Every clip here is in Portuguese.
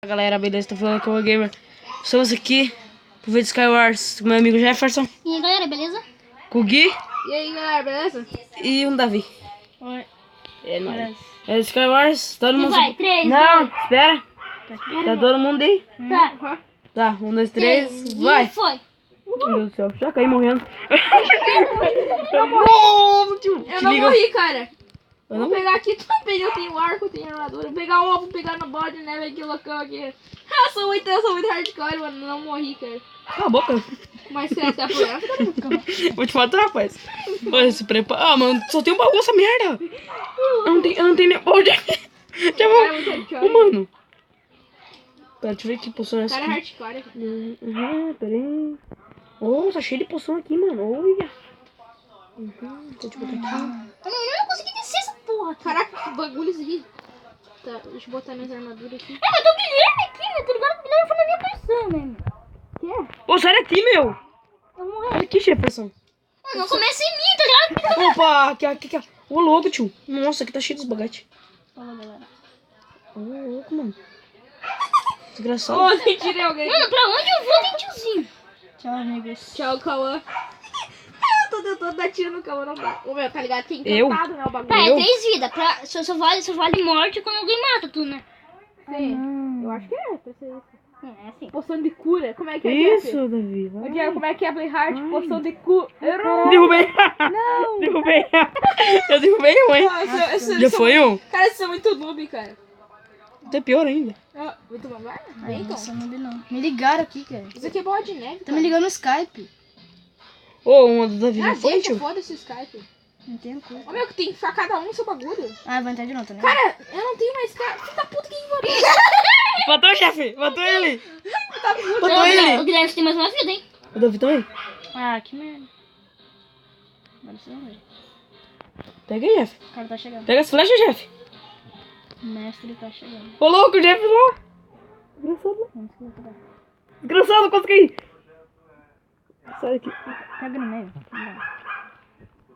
Galera, beleza? Tô falando com o Gamer. Estamos aqui pro vídeo Skywars com meu amigo Jefferson. E aí, galera, beleza? Com o Gui. E aí, galera, beleza? E um Davi. Oi. É nóis. É Skywars, todo mundo. Vai, 3, Não, espera. Tá todo mundo aí? Tá. Tá, 1, 2, 3, vai. E foi. Meu Deus do céu, já caí morrendo. Eu não morri, cara. Eu Vou não... pegar aqui também, eu tenho arco, eu tenho armadura. Vou pegar o ovo, pegar na bola de neve aqui, loucão aqui. Eu sou muito hardcore, mano, não morri, cara. Cala a boca. Mas se até apoiar, fica muito calma. Vou te matar, rapaz. Olha, se prepara. Ah, mano, só tem um baú essa merda. Eu não tenho nem... Oh, já vou... Cara, é muito hardcore. Ô, mano. Pera, deixa eu ver que poção é essa Cara, é aqui. hardcore. Pera aí. Oh, tá cheio de poção aqui, mano. Olha. Deixa eu te botar aqui. Eu não consegui descer essa porra. Caraca, que bagulhos aqui. Tá, deixa eu botar minhas armaduras aqui. É, mas tem o Guilherme aqui, né? Tá ligado? O Guilherme foi na minha posição, né? Ô, sai daqui, meu. Eu morri. Olha aqui, Jefferson. Não começa em mim, tá ligado? Opa, aqui. Ô, louco, tio. Nossa, aqui tá cheio dos bagates. Fala, galera. Ô, louco, mano. Desgraçado. Ô, nem tirei alguém. Mano, pra onde eu vou, tem tiozinho. Tchau, amigos. Tchau, Cauã. Eu tô tentando dar tiro no Cauã, não dá. Ô, meu, tá ligado? Tem Eu? encantado, né, o bagulho. Tá, é Eu? 3 vidas. Só vale morte quando alguém mata tu, né? Sim, eu acho que é, pra ser isso. É assim. Poção de cura, como é que é? Isso, Jeff? Davi. Vai. O Diego, como é que é Playhard? Ai. Poção de cura. Errou! Derrubei. Não! Derrubei. Eu derrubei um, hein? Nossa, Já foi um? Cara, vocês são muito noob, cara. Até pior ainda. Ah, muito bom, vai? Ai, Então. não sou noob, não. Me ligaram aqui, cara. Isso aqui é bola de neve, Tá cara. me ligando no Skype. Ô, uma do Davi Ah, já foi, deixa, tio? foda-se o Skype. Não tenho culpa. Ô, meu, que tem que ficar cada um no seu bagulho. Ah, vou entrar de novo também. Cara, eu não tenho mais cara. Filho da puta, quem morreu? Matou, chefe. Matou ele. Tá puto. Matou ele. O Guilherme tem mais uma vida, hein? O Davi também. Ah, que merda. Agora você vai ver. Pega aí, Jeff. O cara tá chegando. Pega as flechas, Jeff. O mestre tá chegando. Ô, louco, o Jeff lá. Desgraçado. Vamos pegar. Desgraçado, consegui. Sai daqui. Pega no meio. Não.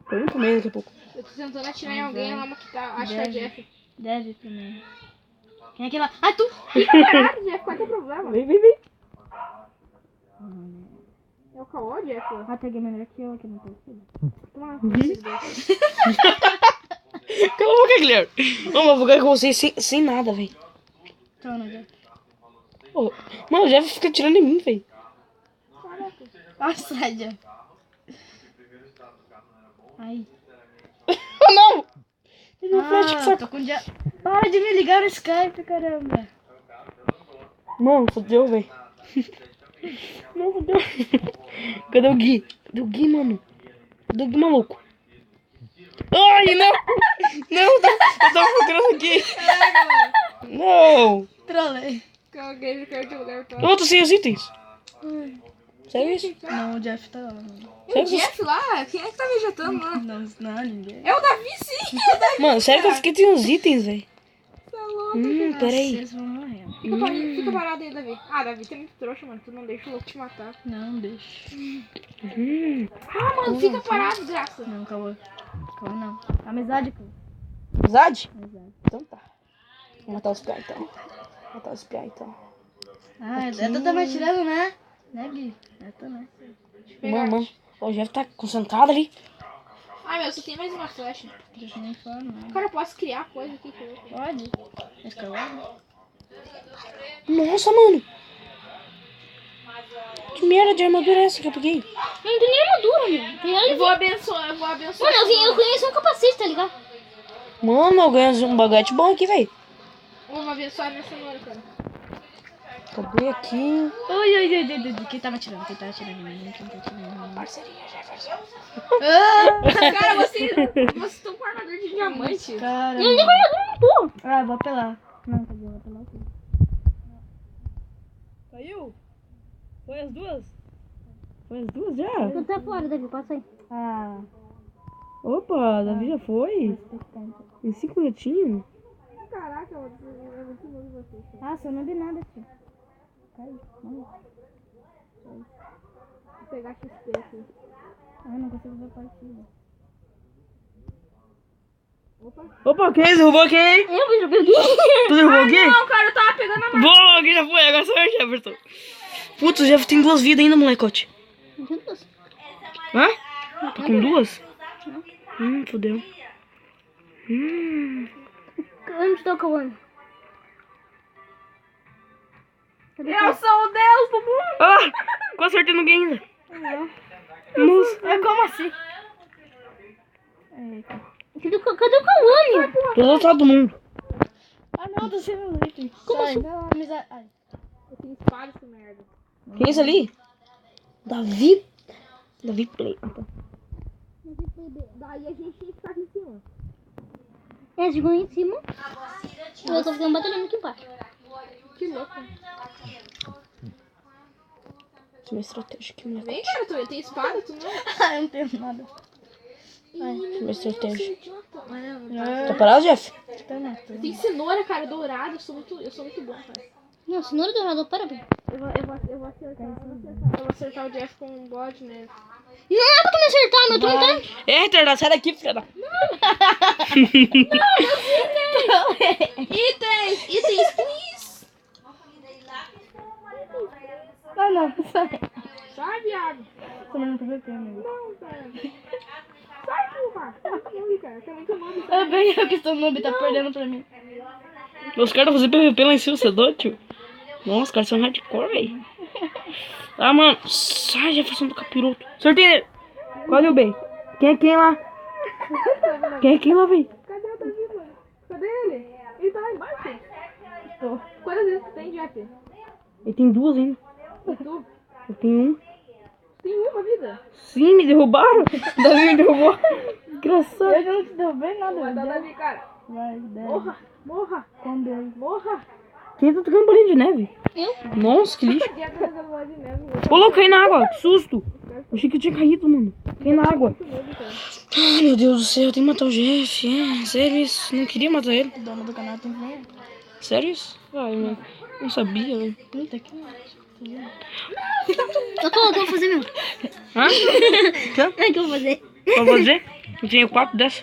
Tô indo pro meio daqui a pouco. Eu tô tentando atirar em alguém, lá que tá. Acho que é Jeff. Deve ir pro meio. Quem é aquele lá? Ah, tu! Caralho, Jeff, qual é o problema? Vem. É o Cauã, Jeff? Ah, peguei melhor que eu aqui no tecido. Toma na frente desses dois. Cala a boca, Guilherme. Vamos, eu vou ganhar com você sem nada, velho. Então, não, Jeff. Ô, mano, o Jeff fica tirando em mim, velho. Nossa, Jeff. Ai. Oh, não! Ele não flecha, que saco. Tô com dia... Para de me ligar no Skype, caramba. Mano, fodeu, velho. Não, fodeu. Cadê o Gui? Cadê o Gui, mano? Cadê o Gui, maluco? Ai, não! Não, eu tava procurando aqui. Não! Trolei. Alguém me caiu de lugar pra... Eu tô sem os itens. Sério isso? Não, o Jeff tá lá. E o Jeff lá? Quem é que tá vegetando lá? Não, ninguém. É o Davi, sim! É o Davi! Mano, sério que eu fiquei sem os itens, velho. Tá louco, Peraí. Vocês vão morrer. Fica parado aí, Davi. Ah, Davi, tem muito trouxa, mano. Tu não deixa o louco te matar. Não, deixa. Ah, mano, fica parado, graça. Não, calma. Calma, não. Amizade, cara. Amizade? Amizade. Então tá. Vou matar os piá, então. Matar os piá, então. Ah, eu tô me atirando, né? Né, Gui? Eu tô, né? Mano. O Jeff tá concentrado ali. Ai, meu, só tem mais uma flecha. Deixa eu nem falar, não. Cara, eu posso criar coisa aqui. Pode? Escalado? Nossa, mano. Que merda de armadura é essa que eu peguei? Não tem nem armadura, meu. Tem Eu vou abençoar, Mano, eu conheço um capacete, tá ligado? Mano, eu ganhei um bagate bom aqui, velho. Vamos abençoar minha cenoura, cara. Cadê aqui? Oi. Quem tava atirando? Quem tá atirando em mim? Quem tá atirando em mim? Parceria, Jefferson. Cara, vocês estão com armadura de diamante. Cara. Eu nem com armadura não tô. Ah, vou apelar. Não, tá bom, vou apelar aqui. Caiu? Foi as duas? Foi as duas já? Tu tá fora, Davi, passa aí. Ah. Opa, Davi já foi? Em 5 minutinhos? Caraca, eu muito bom vocês. Nossa, eu não vi nada, tio. Caiu. Vou pegar XP aqui. Ah, não consigo ver a partida. Opa. Opa, quem derrubou quem? Eu derrubei o Gui. Tu derrubou quem? Não, cara, eu tava pegando a Vou, já foi, agora só eu, Jefferson. Putz, o Jeff tem 2 vidas ainda, molecote. Hã? Tá com 2? Fodeu. Onde tá acabando? Eu sou o Deus do mundo. Ah! Quase acertei ninguém ainda. Nossa. É como assim? Cadê o Cauane? Tô do outro lado do mundo. Ah não, tô sendo leite. Como assim? Não, amizade. Ai. Eu tenho espada, essa merda. Quem é esse ali? Davi. Davi Play. Daí a gente fica aqui em cima. É, chegou em cima. Eu tô ficando batalhando aqui embaixo. Que louco. Isso é uma estratégia aqui, moleque. Vem, cara, tu tem espada, tu não? Ah, eu não tenho nada. Isso é uma estratégia. É. Tá parado, Jeff? Tem cenoura, cara, dourada. Eu sou muito bom, cara. Não, cenoura dourada, parabéns. Eu vou acertar o Jeff com um bode, né? Não é pra tu me acertar, meu, tu não tá. É, retardado, sai daqui, filha da... Itens, please. Ah, não, sai. Sai, viado. Também não tô acertando. Não, cara. Sai, porra. Sai, cara. Tá muito noob, É bem eu que estou noob, tá perdendo pra mim. Os caras fazendo PVP lá em cima, você é doido, tio? Nossa, os caras são hardcore, velho. Ah, mano. Sai, Jefferson do capiroto. Sorteio ele. Qual é o bem? Quem é quem lá? Quem é quem lá, velho? Cadê o Davi, mano? Cadê ele? Ele tá lá embaixo. Tô. Quantas vezes tu tem, Jeff? Ele tem 2 ainda. E tu? Eu tenho 1. Tem uma vida. Sim, me derrubaram. Davi me derrubou. Engraçado. Eu já não te derrubei nada, Vai dar velho. Davi, cara. Vai, 10. Morra, morra, Com 10. morra. Quem tá tocando bolinha de neve? Eu? Nossa, que lixo. Jeff tá jogando bola de neve. Ô, louco, caí na água. Que susto. Achei que eu tinha caído, mano. Caí na água. Ai, meu Deus do céu. Eu tenho que matar o Jeff. É, sério isso? Não queria matar ele. O dono do canal tem que ganhar. Sério isso? Ai, meu. Não sabia, velho. Puta que eu vou fazer meu. Hã? É que eu vou fazer. Qual vou dizer? Eu tenho 4 dessa.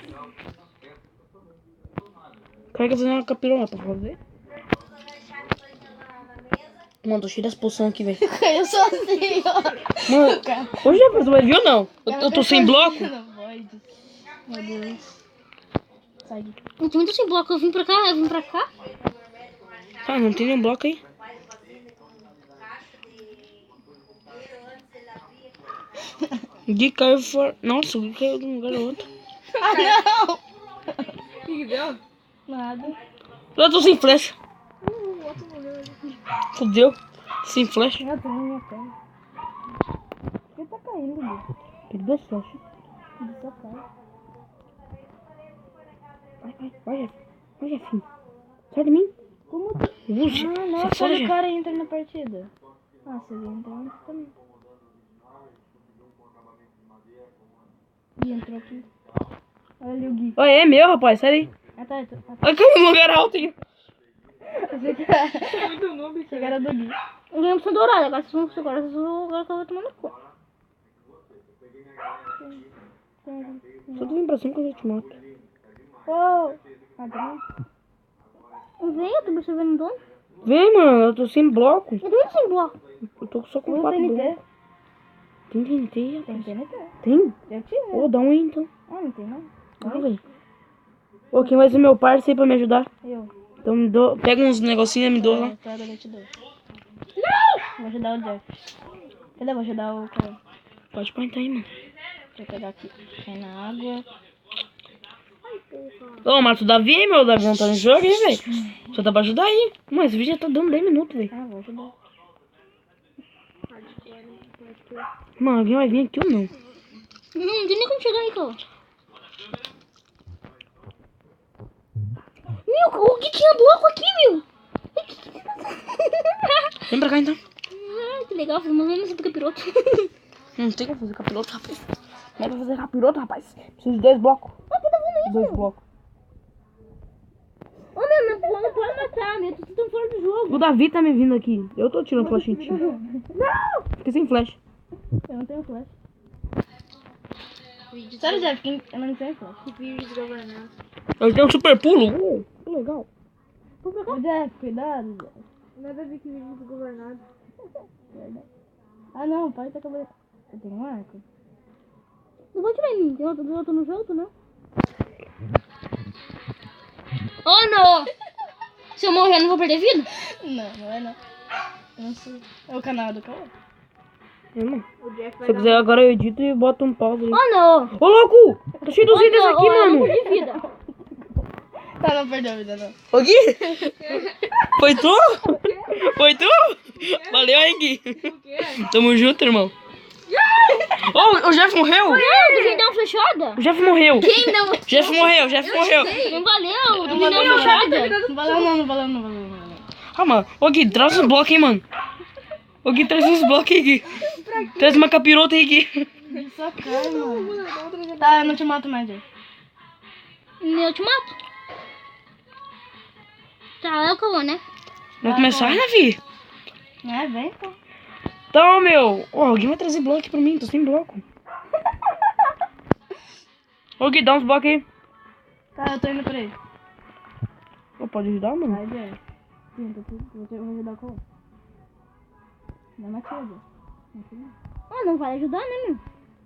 Quero que eu fazer uma capirona pra fazer. Mano, tô cheio das poções aqui, velho. Eu sou assim, ó. Mano, ô Jefferson, vai vir ou não? Eu tô sem bloco? Meu Deus. Sai. Eu tô muito sem bloco. Eu vim pra cá, Tá, não tem nenhum bloco aí. O Gui caiu fora. Nossa, o Gui caiu de um lugar ao outro. Ah, não. O que deu? Nada. Eu tô sem flecha. O outro morreu ali. Fudeu. Sem flecha. Eu tenho minha perna. Ele tá caindo, Gui. Tem 2 flechas. Ele só cai. Vai, Jeff. Vai, Jefinho. Sai de mim. Como tu... Uxa. Ah, Sai nossa, fora, olha o Jeff. cara entra na partida. Ah, se ele entrar, entra também. Gui entrou aqui. Olha ali o Gui. Olha, é meu, rapaz. Sai daí. Ah, tá. Olha caiu no lugar alto aí. Achei que era... É muito noob, Achei que era do Gui. Eu ganhei pra dourada, agora vocês vão agora que eu vou tomar no cu. Só tu vem pra cima que eu já te mato. Oh! Ah, tá bom. Vem, eu tô percebendo o dono. Vem, mano. Eu tô sem bloco. Eu tô sem bloco. Eu tô só com Eu 4 TNT. blocos. Tem TNT, Tem rapaz. TNT. Tem? Eu tive. Ô, dá um aí, então. Ah, não tem não. Não, velho. Ô, quem vai ser meu parceiro aí pra me ajudar? Eu. Então me dou, pega uns negocinhos e me dou lá. Pega, eu te dou. Não! Vou ajudar o Jeff. Cadê? Vou ajudar o cara. Pode pôr então aí, mano. Deixa eu pegar aqui. Cai na água. Ô, mata o Davi aí, meu. Davi não tá no jogo aí, velho. Só dá pra ajudar aí. Mano, esse vídeo já tá dando 10 minutos, velho. Ah, vou ajudar. Mano, alguém vai vir aqui ou não? Não tem nem como chegar aí, cara. Meu, o que tinha bloco aqui, meu? Vem pra cá, então. Ah, que legal, mas vamos fazer capiroto. Não tem como fazer capiroto, rapaz. Não é pra fazer capiroto, rapaz. Preciso de 2 blocos. Ah, que tá vendo isso? 2 blocos. Ô, meu, não pode matar, meu. Tu tá fora do jogo. O Davi tá me vindo aqui. Eu tô tirando flash em ti. Não! Fiquei sem flash. Eu não tenho flash. Sério, Jeff, eu não tenho flash. Vídeo de governança. Eu tenho um super pulo. Que legal. Ô, Jeff, cuidado, Jeff. Nada a ver que vive desgovernado. Ah, não, pai tá acabando. Eu tenho um arco. Não vou tirar em mim, tem outro no jogo, não? Oh, não! Se eu morrer, eu não vou perder vida? Não, não é não. Eu não sei. É o canal do Cauã. É, mano. O Jeff Se vai eu dar quiser, agora eu edito e boto um pause aí. Oh, não! Ô, louco! Tô cheio dos itens aqui, Eu mano. não perdi vida. Tá, não perdeu vida, não. Ô, Gui! Foi tu? Foi tu? Valeu aí, Gui. o quê? Tamo junto, irmão. Ô, o Jeff morreu? Não, tu me deu uma flechada? O Jeff morreu. Quem não? Jeff morreu, Jeff morreu. Não valeu, tu me deu uma flechada. Não valeu, não valeu. Ah, mano. Ô, Gui, traz os blocos aí, mano. Ô, Gui, traz uns blocos aí, Gui. Traz uma capirota aí, Gui. Só cai, mano. Tá, eu não te mato mais, Jay. Eu te mato. Tá, é o que eu vou, né? Vamos começar, Davi? É, vem, pô. Então, meu. Ô, alguém vai trazer bloco aqui pra mim, tô sem bloco. Ô, Gui, dá uns blocos aí. Tá, eu tô indo pra ele. Ô, pode ajudar, mano? Vai, Jay. Sim, eu vou ajudar com. Não me ajuda. Ah, não vai ajudar, né, meu?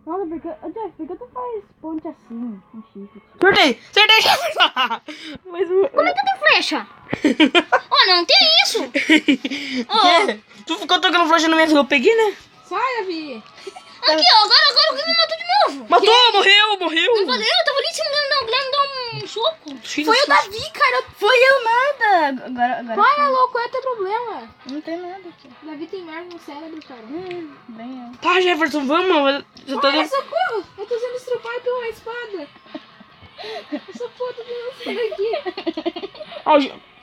Nossa, porque... Ô, Jeff, por que tu faz ponte assim, com chifre? Acertei! Acertei, Jeff! Mas o... Como é que tem flecha? Oh, não tem isso! Quê? Tu ficou tocando flecha na minha vida, eu peguei, né? Sai, Davi. Aqui, ó, agora alguém me matou de novo. Matou, morreu! Não valeu, eu tava ali em cima dando um soco. Filho do céu. Davi, cara. Foi eu nada. Agora Para, louco, qual é teu problema? não tem nada aqui. Davi tem merda no cérebro, cara. Bem eu. Tá, Jefferson, vamos. Já tá Olha, dando... socorro! Eu tô sendo estrupado por uma espada. Essa porra tá dando aqui. Ó, o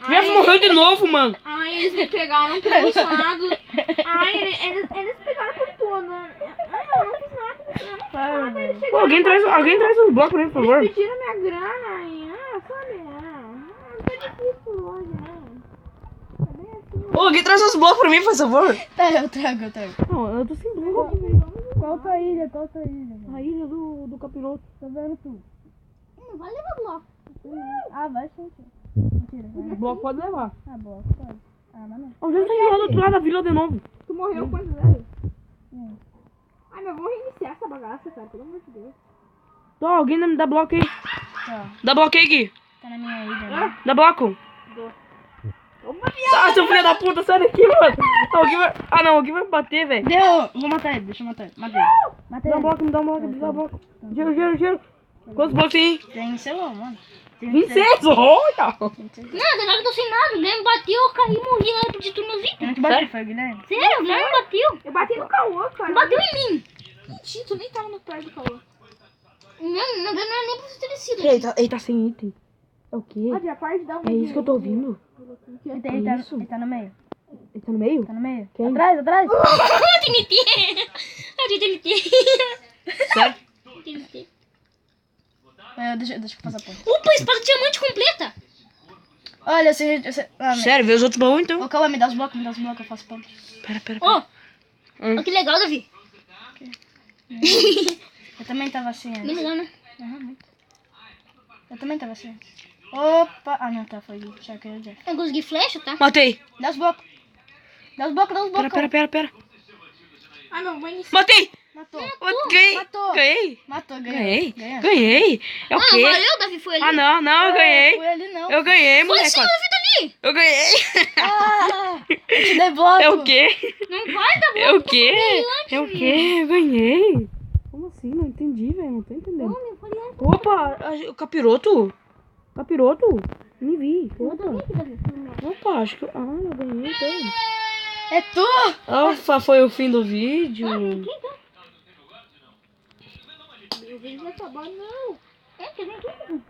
Jeff morreu de novo, mano. Ai, eles me pegaram pelo lado. Ai, eles pegaram por tudo. Ai, eu não fiz nada. Eles Pô, alguém traz uns blocos pra mim, por favor. pediram minha grana. Ai, sabe? Tá difícil hoje, né? Tá bem assim. Ô, alguém traz uns blocos pra mim, por favor. Tá, eu trago. Não, eu tô sem bloco, velho. Qual tua ilha? A ilha do capiroto. Tá vendo tu? Não vai levar bloco. Ah, vai sim. Mentira. O bloco pode levar. Ah, bloco, pode. Ah, mas não. Ó, o Jeff tá indo lá do outro lado da vila de novo. Tu morreu quantas vezes? Ai, mas vamos reiniciar essa bagaça, cara. Pelo amor de Deus. Tô, alguém me dá bloco aí. Tá. Dá bloco aí, Gui. Tá na minha ilha, né? Dá bloco. Ah, seu filho da puta, sai daqui, mano. Alguém vai... Ah, não, alguém vai me bater, velho. Deu! Vou matar ele, deixa eu matar ele. Matei. Matei Me dá um ele. bloco, me dá um bloco, me dá um bloco. Giro. Quantos blocos tem? Tem, sei lá, mano. 26, olha. Não, tem nada que eu tô sem nada. O Guilherme bateu, eu caí e morri lá por tu meus itens. Eu não te bati, foi o Guilherme? Sério, o Guilherme bateu. Eu bati no Caô, cara. Bateu em mim. Mentira, tu nem tava no pé do Caô. Não é nem pra você ter descido. Ele tá sem item. É o quê? Ah, a parte dá um É isso que eu tô ouvindo. Ele tá no meio. Ele tá no meio? Tá no meio. Quem? Atrás. Ah, TNT. Sério? TNT. Deixa eu passar a ponta. Opa, espada de diamante completa. Olha, você... Sério, vê os outros baús então. Ô, calma, me dá os blocos, eu faço ponto. Pera. Ô, que legal, Davi. Eu também tava assim antes. Bem legal, né? Muito. Eu também tava assim antes. Opa! Ah, não, tá, foi o Shark e o Jeff. Eu consegui flecha, tá? Matei. Dá os blocos. Dá os blocos. Pera. Ah, não, vou iniciar. Matei. Matou. Ganhei. Matou. Ganhei. Ganhei. É o Ah, quê? valeu, Davi, foi ali. Ah, não, eu ganhei. Foi ali, não. Eu ganhei, Foi moleque. sim, o Davi tá ali. Eu ganhei. Ah, eu te dei bloco. É o quê? Não vai dar bloco. É o quê? É o quê? Eu ganhei. Como assim? Não entendi, velho. Não tô entendendo. Não, foi antes. Opa, o capiroto? Me vi. Eu também, Davi. Opa, acho que... Ah, eu ganhei então. É tu? Opa, foi o fim do vídeo. O vídeo vai acabar, não. É, que vem aqui.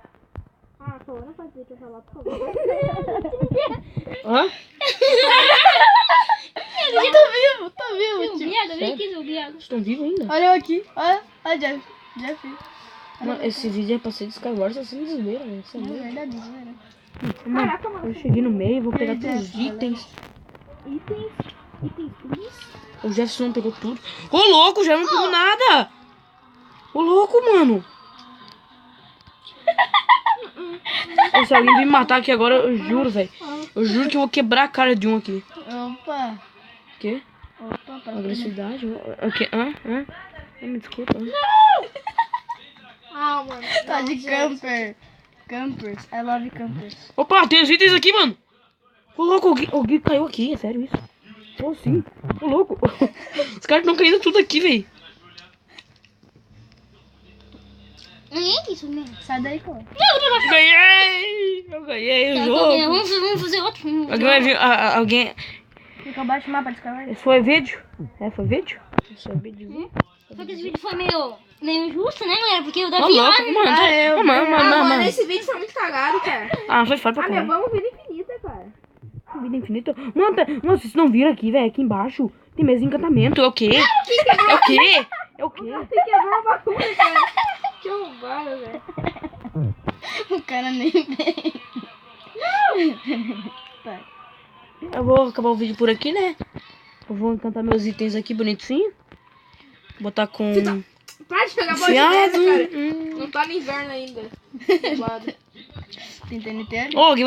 Ah, Caô, não pode deixar eu falar, por favor. Hã? Tô vivo. Seu viado, vem aqui, seu viado. Vocês estão vivos ainda? Olha eu aqui. Olha, Jeff. Mano, esse vídeo é pra ser de Skywars, assim, desleira, velho. Isso é É louco. verdade, isso é verdade. Mano, Caraca, mano. eu cheguei no meio, vou pegar Ei, todos os Jeff, itens. Itens, please. O Jefferson pegou tudo. Ô, louco, o Jeff não pegou nada. Ô, louco, mano. Se alguém vir me matar aqui agora, eu juro, velho. Eu juro que eu vou quebrar a cara de um aqui. Opa. O quê? Opa, para Agressividade? O quê? Me desculpa. Ah, mano. Tá Não, de gente. camper. Campers. I love campers. Opa, tem os itens aqui, mano. Ô, louco, o Gui caiu aqui, é sério isso? Pô, sim. Ô, louco. Os caras estão caindo tudo aqui, velho. Isso mesmo. Sai daí, pô. Ganhei! Eu ganhei o jogo. Vamos fazer outro. Alguém vai vir. Alguém. Fica abaixo do mapa de escrever. Esse foi vídeo? Foi vídeo? Esse foi vídeo. Só que esse vídeo foi meio injusto, né, galera? Porque o Ô, Davi... louco, mano. Mano. Esse vídeo tá muito cagado, cara. Foi foda pra caralho. Vamos vida infinita, cara. Vida infinita. Mano, mano, vocês não viram aqui, velho? Aqui embaixo tem mesa de encantamento. É o quê? É o quê? É o quê? Tem que quebrar uma bagulho, cara. Que arrombado, velho. O cara nem vem. Tá. Eu vou acabar o vídeo por aqui, né? Eu vou encantar meus itens aqui bonitinho. Botar com... Para de jogar bola de Fiado. neve, cara. Não tá no inverno ainda. Arrombado. Tem TNT ali? Ô, alguém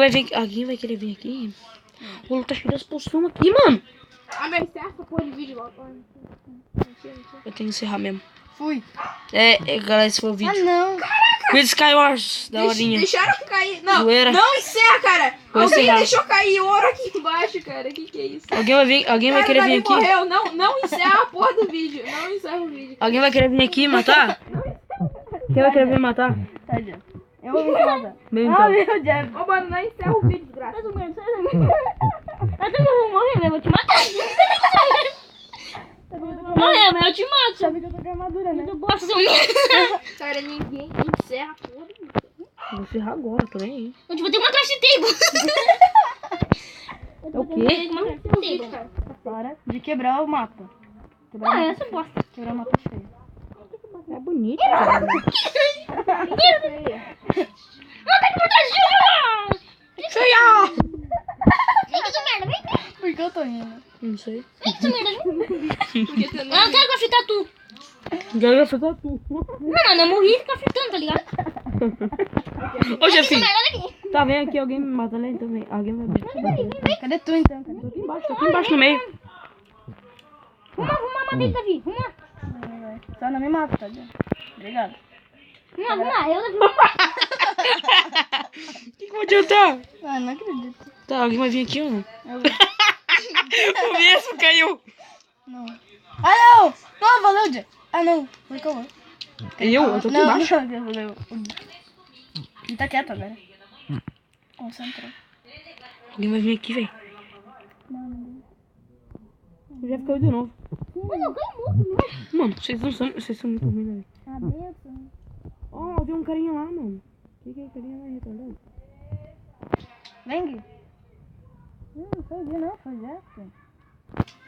vai querer vir aqui? O Lu tá cheio das poções aqui, mano. Mas encerra essa porra de vídeo logo. Eu tenho que encerrar mesmo. Fui. Galera, esse foi o vídeo. Ah, não. Vídeo Skywars, da horinha. Deixaram cair. Não, Zoeira. não encerra, cara. Vou Alguém encerrar. deixou cair ouro aqui embaixo, cara. Que é isso? Alguém vai querer vir aqui? Morreu. Não encerra a porra do vídeo. Não encerra o vídeo. Alguém vai querer vir aqui e matar? Quem vai querer vir matar? Tá, Jeff. Eu vou me matar. Vem, Ah, então. meu Jeff. Ô, mano, não encerra o vídeo, desgraça. Eu vou morrer, eu vou te matar. Morrer, mas eu te mato. Sabe que eu tô com armadura, né? Eu posso ser um... Cara, ninguém encerra a porra do vídeo. Vou encerrar agora, tô nem aí. Eu vou ter uma caixa de table. É o quê? Uma caixa de table. Para de quebrar o mapa. Essa bosta. Quebrar o mapa é feio. É bonito, cara. Não, tem que botar giro! Feia! Vem que tu merda, vem. Por que eu tô rindo? Não sei. Vem que tu merda, vem. Eu não quero graftar tu. Quero ficar tu. Mano, eu morri grafitando, tá ligado? Ô, Jefinho. Merda aqui. Tá, vem aqui, alguém me mata ali também. Alguém vai vir. Cadê tu então? Tô aqui embaixo no meio. Vamos lá, matei, Davi. Vamos lá. Só não me mata, tá ligado? Obrigado. Vamos lá, eu Davi. O que vai adiantar? Ah, não acredito. Tá, alguém vai vir aqui ou não? Eu... O mesmo caiu. Não. Ah, não! Não, valeu, Jay. Ah, não. Foi que eu vou. Eu tô aqui embaixo. Não, valeu. Ele tá quieto agora. Concentrou. Alguém vai vir aqui, velho. Eu já ficou de novo. Mas eu ganhei muito, Mano, vocês são muito ruins, né? A benção. Ó, tem um carinha lá, mano. O que é carinha lá retardado? Vem, Gui. Não foi Gui, não. Foi Jefferson.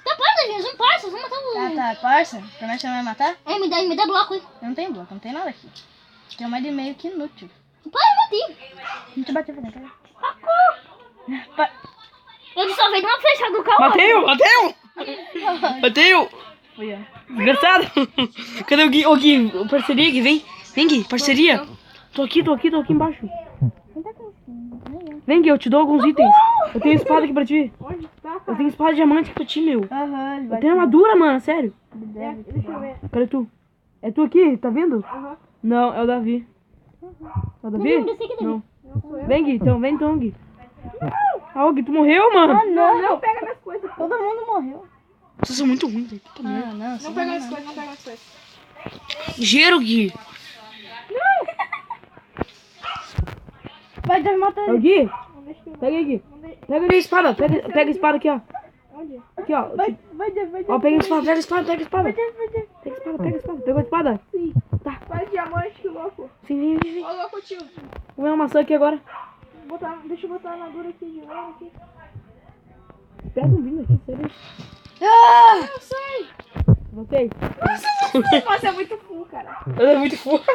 Tá, parça, gente. São parças. Vamos matar o... Tá, parça. Promete que não vai matar? É, me dá bloco aí. Eu não tenho bloco. Não tem nada aqui. Tem um mais de meio que inútil. Pai, eu matei. Não te bateu, né? Eu só veio de uma flechada do carro. Bateu! Fui eu. Desgraçado! Cadê o Gui? Ô, Gui, parceria, Gui, vem. Vem, Gui, parceria. Tô aqui embaixo. Vem, Gui, eu te dou alguns itens. Eu tenho espada aqui pra ti. Onde tá, Eu tenho espada de diamante aqui pra ti, meu. Aham, ele Eu tenho armadura, mano, sério. Deixa eu ver. Cadê tu? É tu aqui, tá vendo? Aham. Não, é o Davi. É o Davi? Não. Vem, Gui, vem então, Gui. Ah, o Gui, tu morreu, mano. Não pega minhas coisas. Todo mundo morreu. Vocês são muito ruins, velho. Puta merda. Não pega minhas coisas, não pega minhas coisas. Giro, Gui. Vai, Davi, mata É o ele. Gui? Pega aí, Gui. Pega ali a espada. Pega a espada aqui, ó. Onde? Aqui, ó. Vai, Davi, vai, Ó, pega a espada, pega a espada. Pega a espada. Vai, Davi. Pega a espada. Pegou a espada? Sim. Tá. Faz diamante, que louco. Sim, vem. Ô, louco, tio. Vou ver uma maçã aqui agora. Deixa eu botar a armadura aqui de novo. Aqui. Pega um vinho aqui, sério. Ah! Eu sei. Voltei. Nossa, é muito full, cara. Ela é muito fofa.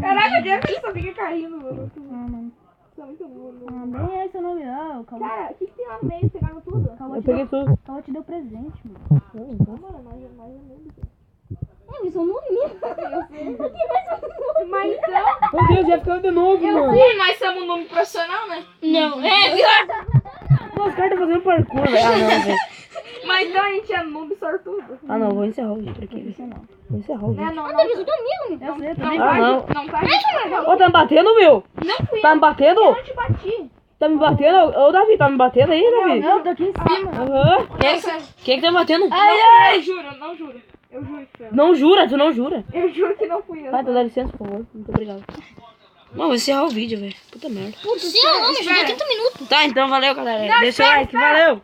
Caraca, o Jeff ele só fica caindo, mano. Mano. Isso é muito burro. Ah, bem esse nome não. Calma. Cara, o que tem lá no meio? Pegaram tudo? Eu peguei tudo. Calma, te deu presente, mano. Mano, mais ou menos. Isso é um nome mesmo. Mas então... Meu Deus, já ficou de novo, mano. Sim, nós somos um nome profissional, né? Não, é pior. Nossa, o cara tá fazendo parkour, velho. Ah, não, velho. Mas então a gente é noob sortudo. Ah, não, vou encerrar o vídeo por aqui. Vou encerrar o vídeo. Não, Davi, tu amigo, meu. não Ah, tá, não. não tá. Ô, tá me batendo, meu? Não fui Tá me batendo? eu te bati. Tá me batendo? Ô, Davi, tá me batendo aí, Davi? Não, tô aqui em cima. Aham. Quem é que tá me batendo? Eu juro, não juro. Eu juro que foi eu. Não jura, tu não jura. Eu juro que não fui eu. Vai, dá licença, por favor. Muito obrigado. Não, vou encerrar o vídeo, velho. Puta merda. Putz, não, me ajuda 30 minutos. Tá, então valeu, galera. Deixa o like, valeu.